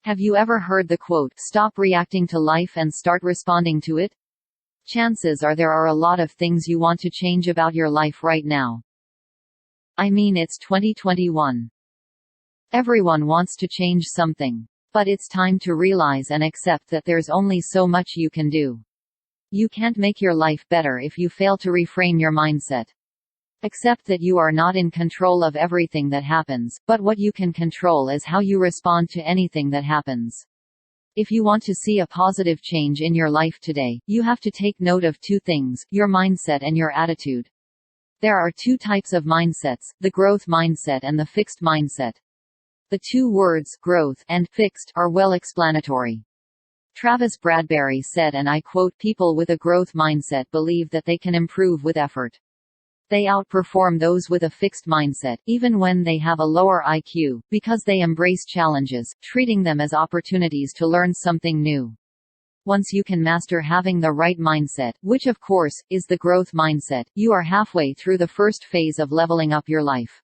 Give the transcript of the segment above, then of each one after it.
Have you ever heard the quote, "Stop reacting to life and start responding to it"? Chances are there are a lot of things you want to change about your life right now. I mean, it's 2021. Everyone wants to change something. But it's time to realize and accept that there's only so much you can do. You can't make your life better if you fail to reframe your mindset. Accept that you are not in control of everything that happens, but what you can control is how you respond to anything that happens. If you want to see a positive change in your life today, you have to take note of two things: your mindset and your attitude. There are two types of mindsets, the growth mindset and the fixed mindset. The two words, growth and fixed, are well explanatory. Travis Bradberry said, and I quote, "People with a growth mindset believe that they can improve with effort. They outperform those with a fixed mindset, even when they have a lower IQ, because they embrace challenges, treating them as opportunities to learn something new." Once you can master having the right mindset, which of course, is the growth mindset, you are halfway through the first phase of leveling up your life.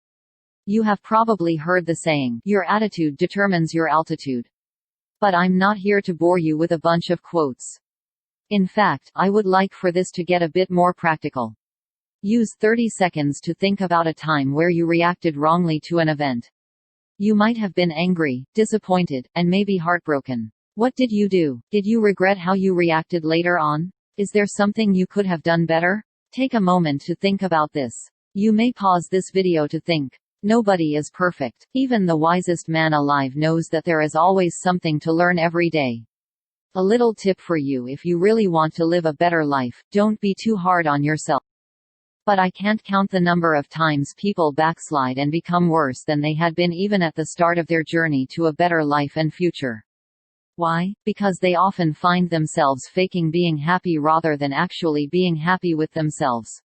You have probably heard the saying, "Your attitude determines your altitude." But I'm not here to bore you with a bunch of quotes. In fact, I would like for this to get a bit more practical. Use 30 seconds to think about a time where you reacted wrongly to an event. You might have been angry, disappointed, and maybe heartbroken. What did you do? Did you regret how you reacted later on? Is there something you could have done better? Take a moment to think about this. You may pause this video to think. Nobody is perfect. Even the wisest man alive knows that there is always something to learn every day. A little tip for you: if you really want to live a better life, don't be too hard on yourself. But I can't count the number of times people backslide and become worse than they had been even at the start of their journey to a better life and future. Why? Because they often find themselves faking being happy rather than actually being happy with themselves.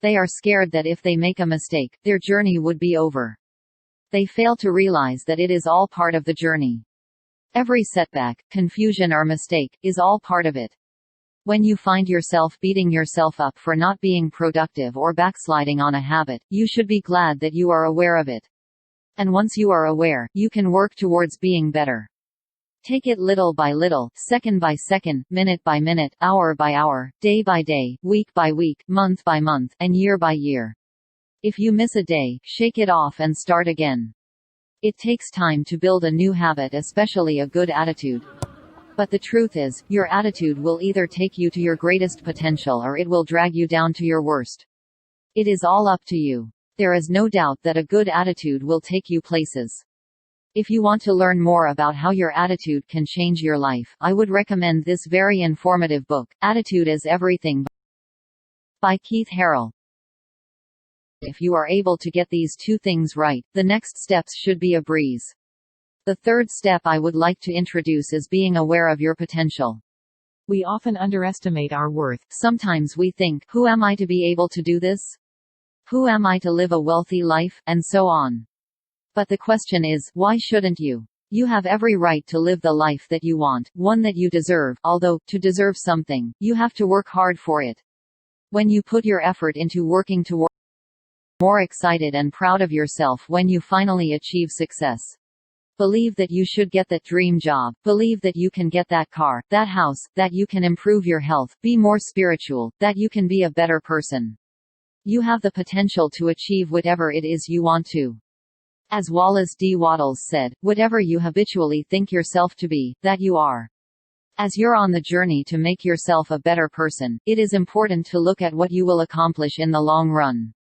They are scared that if they make a mistake, their journey would be over. They fail to realize that it is all part of the journey. Every setback, confusion or mistake, is all part of it. When you find yourself beating yourself up for not being productive or backsliding on a habit, you should be glad that you are aware of it. And once you are aware, you can work towards being better. Take it little by little, second by second, minute by minute, hour by hour, day by day, week by week, month by month, and year by year. If you miss a day, shake it off and start again. It takes time to build a new habit, especially a good attitude. But the truth is, your attitude will either take you to your greatest potential or it will drag you down to your worst. It is all up to you. There is no doubt that a good attitude will take you places. If you want to learn more about how your attitude can change your life, I would recommend this very informative book, Attitude is Everything, by Keith Harrell. If you are able to get these two things right, the next steps should be a breeze. The third step I would like to introduce is being aware of your potential. We often underestimate our worth. Sometimes we think, who am I to be able to do this? Who am I to live a wealthy life? And so on. But the question is, why shouldn't you? You have every right to live the life that you want, one that you deserve, although, to deserve something, you have to work hard for it. When you put your effort into working toward, more excited and proud of yourself when you finally achieve success. Believe that you should get that dream job, believe that you can get that car, that house, that you can improve your health, be more spiritual, that you can be a better person. You have the potential to achieve whatever it is you want to. As Wallace D. Wattles said, whatever you habitually think yourself to be, that you are. As you're on the journey to make yourself a better person, it is important to look at what you will accomplish in the long run.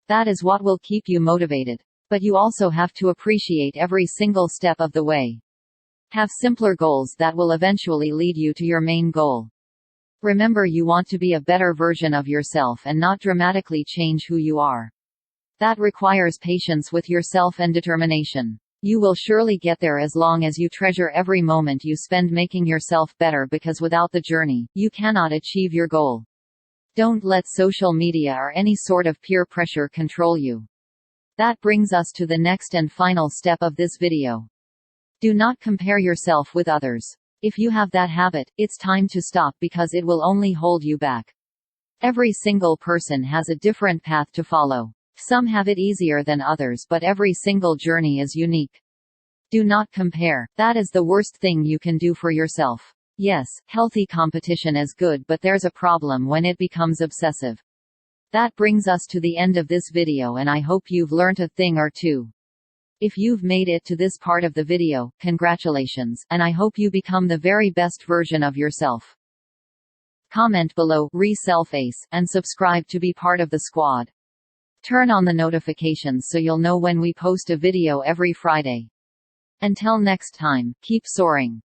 That is what will keep you motivated. But you also have to appreciate every single step of the way. Have simpler goals that will eventually lead you to your main goal. Remember, you want to be a better version of yourself and not dramatically change who you are. That requires patience with yourself and determination. You will surely get there as long as you treasure every moment you spend making yourself better, because without the journey, you cannot achieve your goal. Don't let social media or any sort of peer pressure control you. That brings us to the next and final step of this video. Do not compare yourself with others. If you have that habit, it's time to stop, because it will only hold you back. Every single person has a different path to follow. Some have it easier than others, but every single journey is unique. Do not compare. That is the worst thing you can do for yourself. Yes, healthy competition is good, but there's a problem when it becomes obsessive. That brings us to the end of this video, and I hope you've learnt a thing or two. If you've made it to this part of the video, congratulations, and I hope you become the very best version of yourself. Comment below, reSELFace, and subscribe to be part of the squad. Turn on the notifications so you'll know when we post a video every Friday. Until next time, keep soaring.